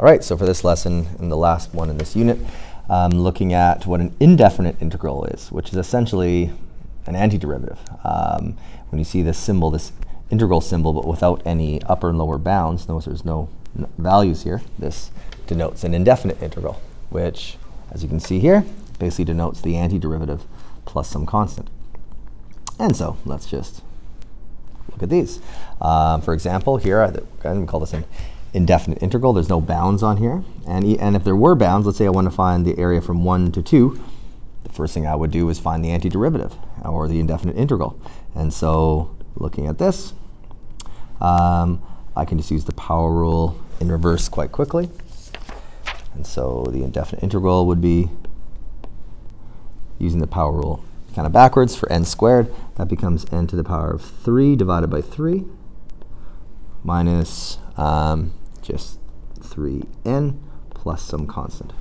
All right, so for this lesson and the last one in this unit, I'm looking at what an indefinite integral is, which is essentially an antiderivative. When you see this symbol, this integral symbol, but without any upper and lower bounds, notice there's no values here, this denotes an indefinite integral, which, as you can see here, basically denotes the antiderivative plus some constant. And so let's just look at these. For example, here, I'm going to call this an indefinite integral. There's no bounds on here. And if there were bounds, let's say I want to find the area from 1 to 2, the first thing I would do is find the antiderivative, or the indefinite integral. And so looking at this, I can just use the power rule in reverse quite quickly. And so the indefinite integral would be using the power rule kind of backwards for n squared. That becomes n to the power of 3 divided by 3 minus just 3n plus some constant.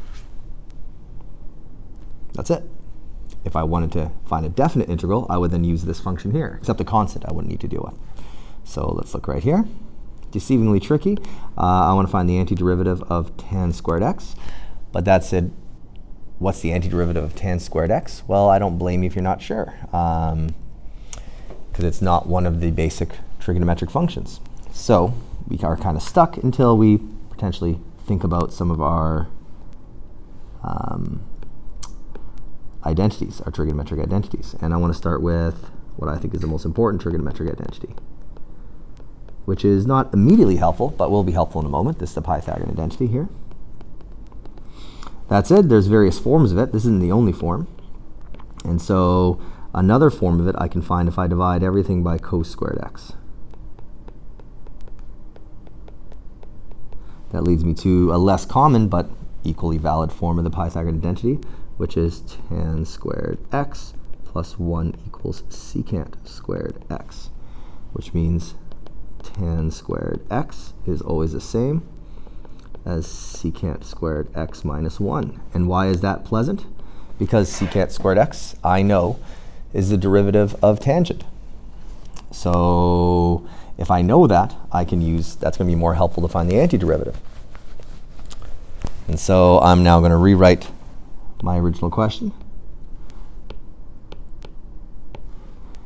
That's it. If I wanted to find a definite integral, I would then use this function here, except the constant I wouldn't need to deal with. So let's look right here. Deceivingly tricky. I want to find the antiderivative of tan squared x, but that said, what's the antiderivative of tan squared x? Well, I don't blame you if you're not sure, because it's not one of the basic trigonometric functions. So we are kind of stuck until we potentially think about some of our identities, our trigonometric identities. And I want to start with what I think is the most important trigonometric identity, which is not immediately helpful, but will be helpful in a moment. This is the Pythagorean identity here. That said, there's various forms of it. This isn't the only form. And so another form of it I can find if I divide everything by cos squared x. That leads me to a less common but equally valid form of the Pythagorean identity, which is tan squared x plus 1 equals secant squared x, which means tan squared x is always the same as secant squared x minus 1. And why is that pleasant? Because secant squared x, I know, is the derivative of tangent. So if I know that, I can use, that's going to be more helpful to find the antiderivative. And so I'm now going to rewrite my original question.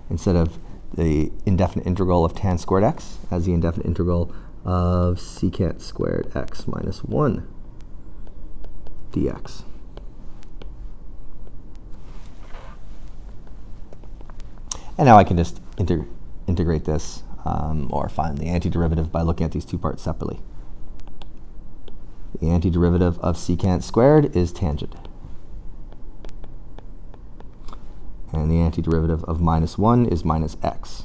Instead of the indefinite integral of tan squared x as the indefinite integral of secant squared x minus 1 dx. And now I can just integrate this or find the antiderivative by looking at these two parts separately. The antiderivative of secant squared is tangent. And the antiderivative of minus 1 is minus x.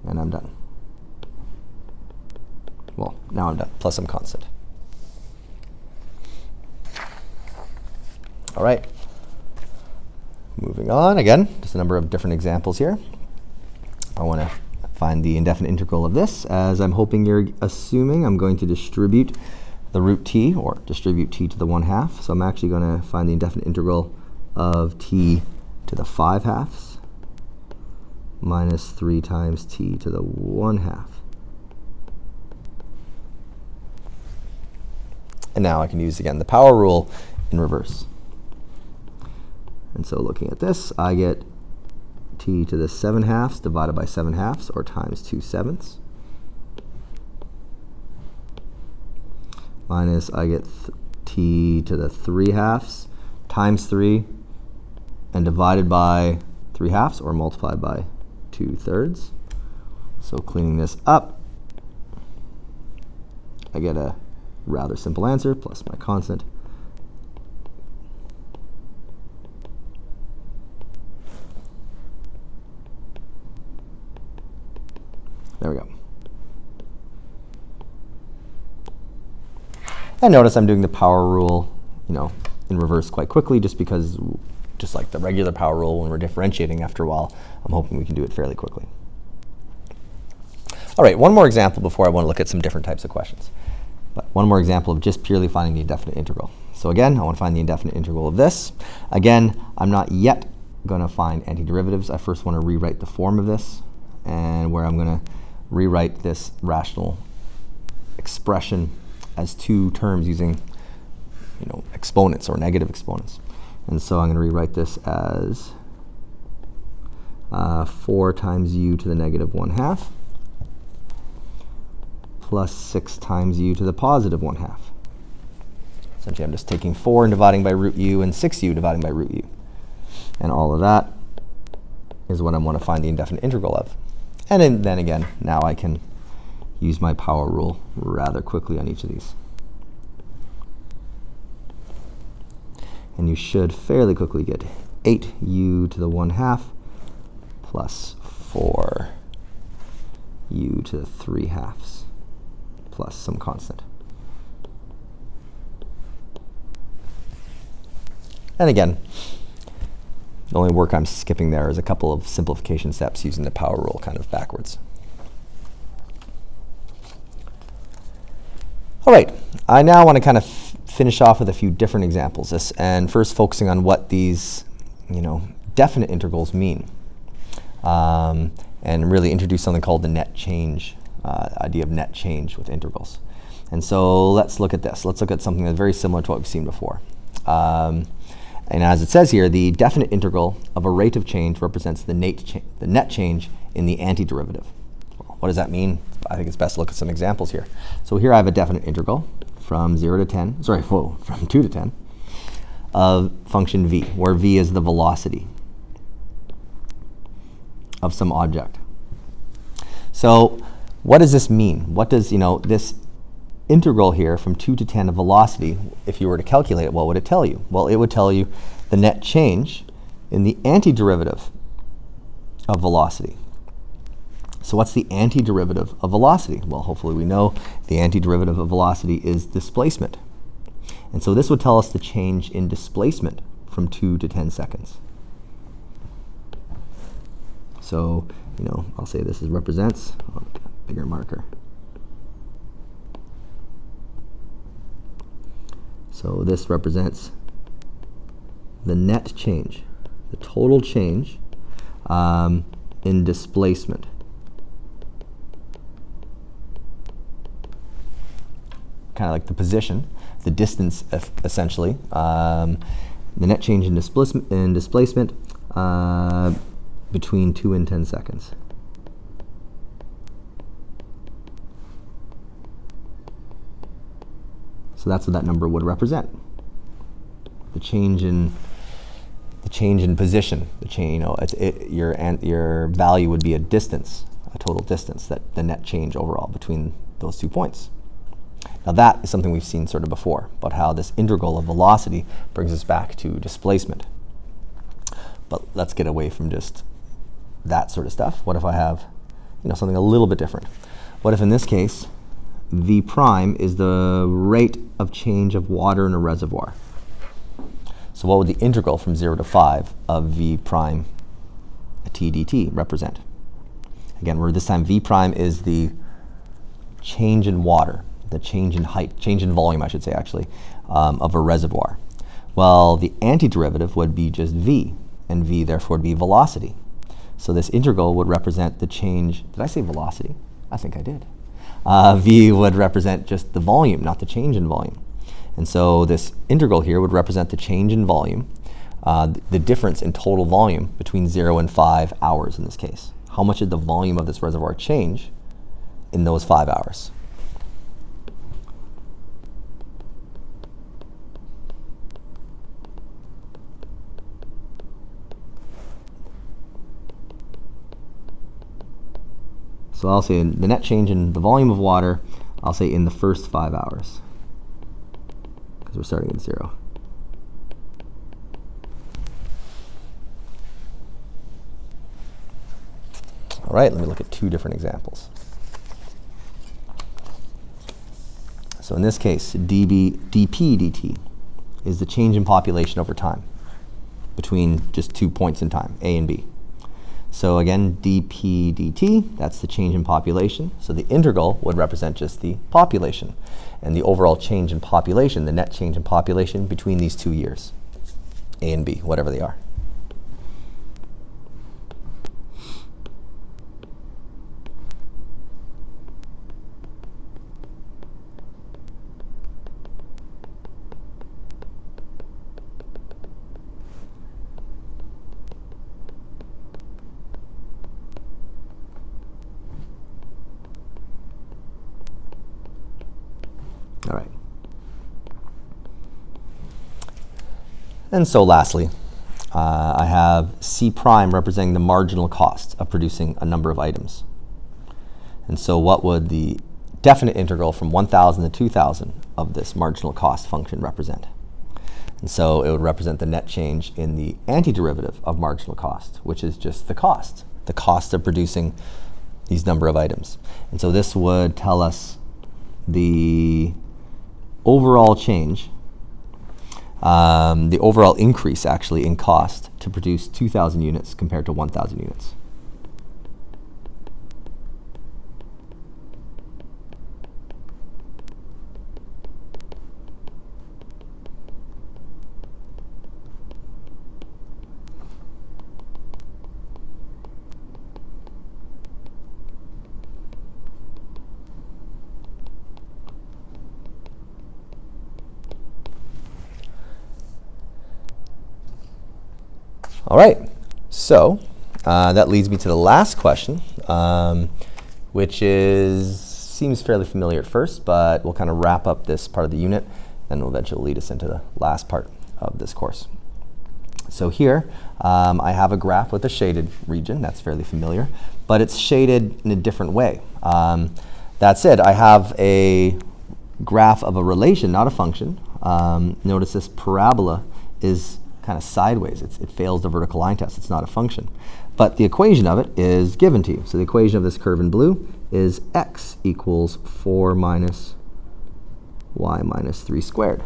And I'm done. Well, now I'm done, plus some constant. All right. Moving on, again, just a number of different examples here. I want to find the indefinite integral of this, as I'm hoping you're assuming I'm going to distribute the root t, or distribute t to the 1/2. So I'm actually going to find the indefinite integral of t to the 5/2 minus 3 times t to the 1/2. And now I can use, again, the power rule in reverse. And so looking at this, I get t to the 7/2 divided by 7/2, or times 2/7. Minus I get t to the 3/2 times 3 and divided by 3/2, or multiplied by 2/3. So cleaning this up, I get a rather simple answer, plus my constant. There we go. And notice I'm doing the power rule, in reverse quite quickly, just because, just like the regular power rule, when we're differentiating after a while, I'm hoping we can do it fairly quickly. All right, one more example before I want to look at some different types of questions. But one more example of just purely finding the indefinite integral. So again, I want to find the indefinite integral of this. Again, I'm not yet going to find antiderivatives. I first want to rewrite the form of this, and where I'm going to rewrite this rational expression as two terms using exponents or negative exponents. And so I'm going to rewrite this as 4 times u to the negative 1/2 plus 6 times u to the positive 1/2. Essentially, I'm just taking 4 and dividing by root u and 6u dividing by root u. And all of that is what I want to find the indefinite integral of. And then again, now I can use my power rule rather quickly on each of these. And you should fairly quickly get 8u to the 1/2 plus 4u to the 3/2 plus some constant. And again, the only work I'm skipping there is a couple of simplification steps using the power rule kind of backwards. All right, I now want to kind of finish off with a few different examples, and first focusing on what these definite integrals mean, and really introduce something called the net change, idea of net change with integrals. And so let's look at this. Let's look at something that's very similar to what we've seen before. And as it says here, the definite integral of a rate of change represents the net change in the antiderivative. Well, what does that mean? I think it's best to look at some examples here. So here I have a definite integral from 2 to 10 of function v, where v is the velocity of some object. So what does this mean? What does this integral here from 2 to 10 of velocity, if you were to calculate it, what would it tell you? Well, it would tell you the net change in the antiderivative of velocity. So what's the antiderivative of velocity? Well, hopefully we know the antiderivative of velocity is displacement. And so this would tell us the change in displacement from 2 to 10 seconds. So, I'll say this represents, bigger marker. So this represents the net change, the total change in displacement. Kind of like the position, the distance, essentially. The net change in displacement between 2 and 10 seconds. So that's what that number would represent. The change in position. Your value would be a distance, a total distance, that the net change overall between those 2 points. Now that is something we've seen sort of before, about how this integral of velocity brings us back to displacement. But let's get away from just that sort of stuff. What if I have something a little bit different? What if in this case v prime is the rate of change of water in a reservoir? So what would the integral from 0 to 5 of v prime t dt represent? Again, where this time v prime is the change in water, the change in height, change in volume, I should say, actually, of a reservoir. Well, the antiderivative would be just v, and v therefore would be velocity. So this integral would represent the change. Did I say velocity? I think I did. V would represent just the volume, not the change in volume. And so this integral here would represent the change in volume, the difference in total volume between 0 and 5 hours in this case. How much did the volume of this reservoir change in those 5 hours? So I'll say the net change in the volume of water, I'll say in the first 5 hours, because we're starting at 0. All right, let me look at 2 different examples. So in this case, dp dt is the change in population over time between just 2 points in time, A and B. So again, dp dt, that's the change in population. So the integral would represent just the population and the overall change in population, the net change in population between these 2 years, A and B, whatever they are. All right. And so lastly, I have C prime representing the marginal cost of producing a number of items. And so what would the definite integral from 1,000 to 2,000 of this marginal cost function represent? And so it would represent the net change in the antiderivative of marginal cost, which is just the cost of producing these number of items. And so this would tell us the overall change, the overall increase actually in cost to produce 2,000 units compared to 1,000 units. All right, so that leads me to the last question, which seems fairly familiar at first, but we'll kind of wrap up this part of the unit, and will eventually lead us into the last part of this course. So here, I have a graph with a shaded region. That's fairly familiar, but it's shaded in a different way. That said, I have a graph of a relation, not a function. Notice this parabola is kind of sideways. It fails the vertical line test. It's not a function. But the equation of it is given to you. So the equation of this curve in blue is x equals 4 minus y minus 3 squared.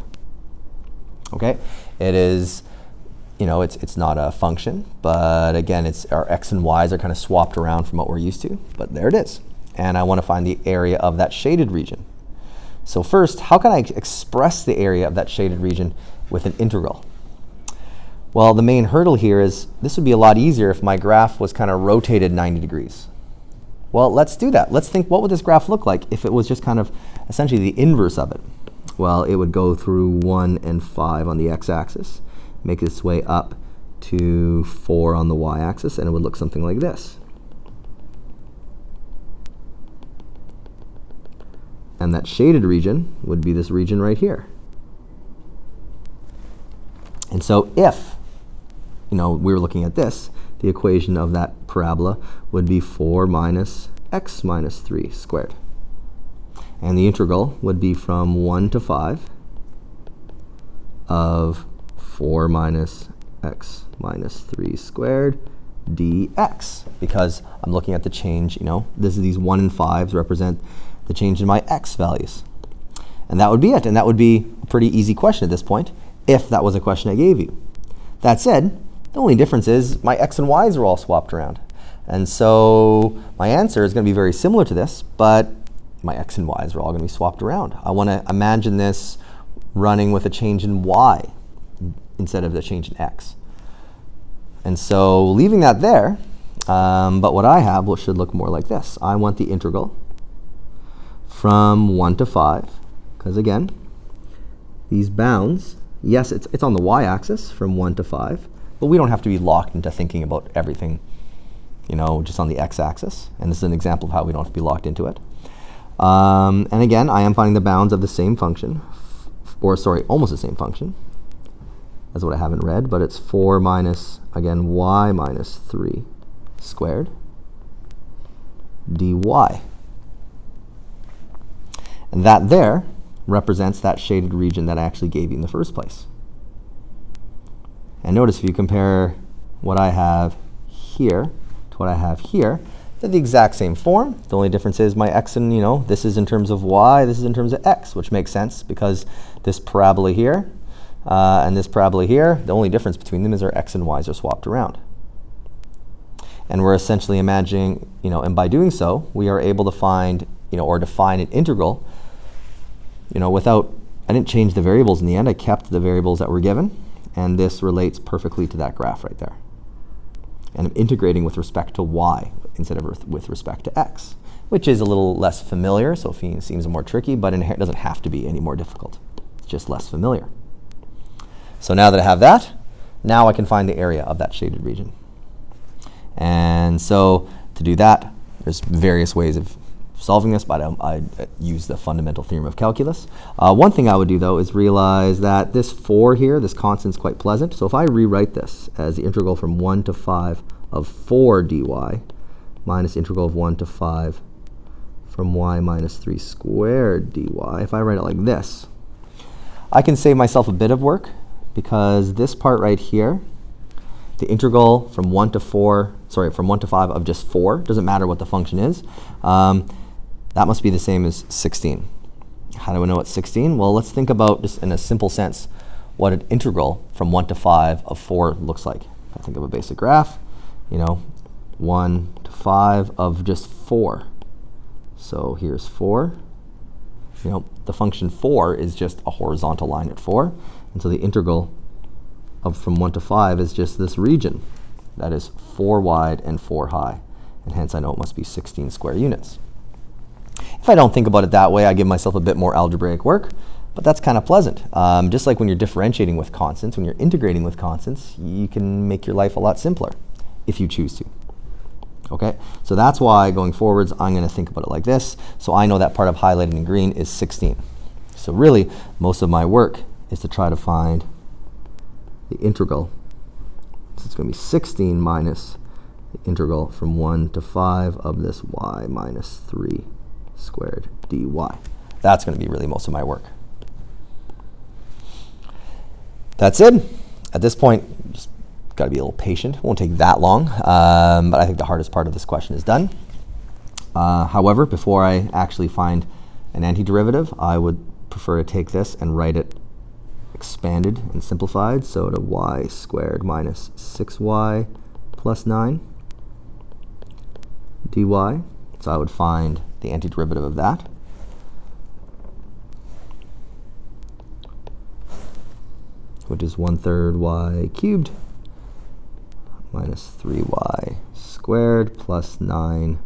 Okay? It is, it's not a function, but again, our x and y's are kind of swapped around from what we're used to, but there it is. And I want to find the area of that shaded region. So first, how can I express the area of that shaded region with an integral? Well, the main hurdle here is this would be a lot easier if my graph was kind of rotated 90 degrees. Well, let's do that. Let's think, what would this graph look like if it was just kind of essentially the inverse of it? Well, it would go through 1 and 5 on the x-axis, make its way up to 4 on the y-axis, and it would look something like this. And that shaded region would be this region right here. And so if we were looking at this, the equation of that parabola would be 4 minus x minus 3 squared. And the integral would be from 1 to 5 of 4 minus x minus 3 squared dx. Because I'm looking at the change, these 1 and 5s represent the change in my x values. And that would be it. And that would be a pretty easy question at this point, if that was a question I gave you. That said, the only difference is my x and y's are all swapped around. And so my answer is going to be very similar to this, but my x and y's are all going to be swapped around. I want to imagine this running with a change in y instead of the change in x. And so leaving that there, but what I have should look more like this. I want the integral from 1 to 5, because again, these bounds, yes, it's on the y-axis from 1 to 5, but we don't have to be locked into thinking about everything, just on the x-axis. And this is an example of how we don't have to be locked into it. And again, I am finding the bounds of the same function, almost the same function as what I have in red, but it's 4 minus, again, y minus 3 squared dy. And that there represents that shaded region that I actually gave you in the first place. And notice if you compare what I have here to what I have here, they're the exact same form. The only difference is my x and, this is in terms of y, this is in terms of x, which makes sense because this parabola here and this parabola here, the only difference between them is our x and y's are swapped around. And we're essentially imagining, and by doing so, we are able to find, or define an integral, I didn't change the variables in the end. I kept the variables that were given, and this relates perfectly to that graph right there. And I'm integrating with respect to y instead of with respect to x, which is a little less familiar, so it seems more tricky, but it doesn't have to be any more difficult. It's just less familiar. So now that I have that, now I can find the area of that shaded region. And so to do that, there's various ways of solving this, but I use the fundamental theorem of calculus. One thing I would do, though, is realize that this 4 here, this constant, is quite pleasant. So if I rewrite this as the integral from 1 to 5 of 4 dy minus integral of 1 to 5 from y minus 3 squared dy, if I write it like this, I can save myself a bit of work, because this part right here, the integral from 1 to 5 of just 4, doesn't matter what the function is, that must be the same as 16. How do I know it's 16? Well, let's think about, just in a simple sense, what an integral from 1 to 5 of 4 looks like. If I think of a basic graph, 1 to 5 of just 4. So here's 4. The function 4 is just a horizontal line at 4. And so the integral of from 1 to 5 is just this region. That is 4 wide and 4 high. And hence I know it must be 16 square units. If I don't think about it that way, I give myself a bit more algebraic work, but that's kind of pleasant. Just like when you're differentiating with constants, when you're integrating with constants, you can make your life a lot simpler if you choose to. Okay, so that's why going forwards, I'm going to think about it like this. So I know that part I've highlighted in green is 16. So really, most of my work is to try to find the integral. So it's going to be 16 minus the integral from 1 to 5 of this y minus 3 squared dy. That's going to be really most of my work. That's it. At this point, just got to be a little patient. It won't take that long, but I think the hardest part of this question is done. However, before I actually find an antiderivative, I would prefer to take this and write it expanded and simplified, so to y squared minus 6y plus 9 dy. So I would find the antiderivative of that. Which is 1/3 y cubed minus 3y squared plus 9y.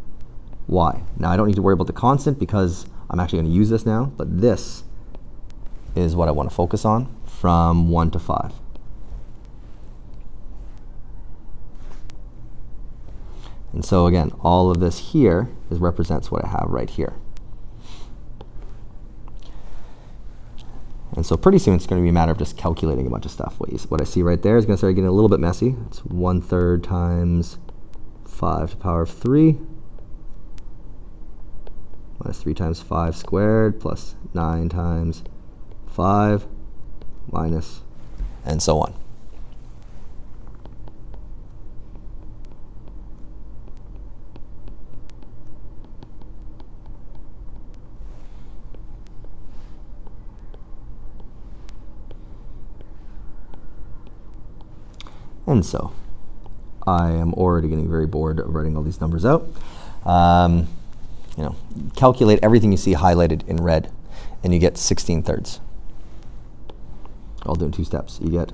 Now I don't need to worry about the constant because I'm actually going to use this now, but this is what I want to focus on from 1 to 5. And so again, all of this here represents what I have right here. And so pretty soon it's going to be a matter of just calculating a bunch of stuff. What I see right there is going to start getting a little bit messy. It's 1/3 times 5 to the power of 3 minus 3 times 5 squared plus 9 times 5 minus, and so on. And so I am already getting very bored of writing all these numbers out. Calculate everything you see highlighted in red, and you get 16/3. I'll do it in 2 steps. You get,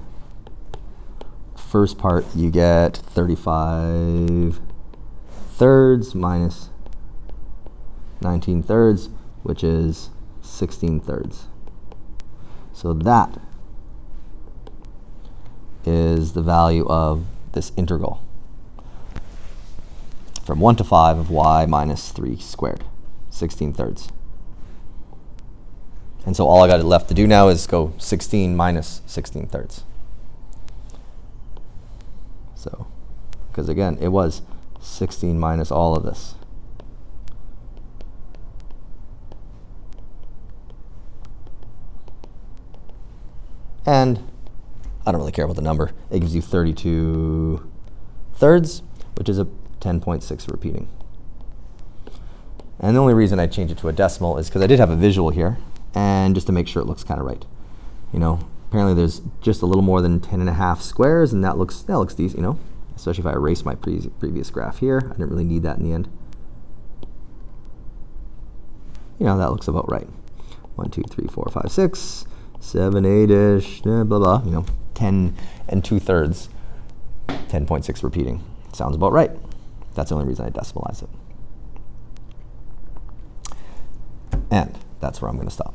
first part, you get 35/3 minus 19/3, which is 16/3. So that is the value of this integral from 1 to 5 of y minus 3 squared, 16/3. And so all I got left to do now is go 16 minus 16/3. So, because again, it was 16 minus all of this. And I don't really care about the number. It gives you 32/3, which is a 10.6 repeating. And the only reason I changed it to a decimal is because I did have a visual here, and just to make sure it looks kind of right. Apparently there's just a little more than 10.5 squares, and that looks decent, especially if I erase my previous graph here. I didn't really need that in the end. That looks about right. 1, 2, 3, 4, 5, 6, 7, 8-ish, blah, blah, 10 2/3, 10.6 repeating. Sounds about right. That's the only reason I decimalize it. And that's where I'm going to stop.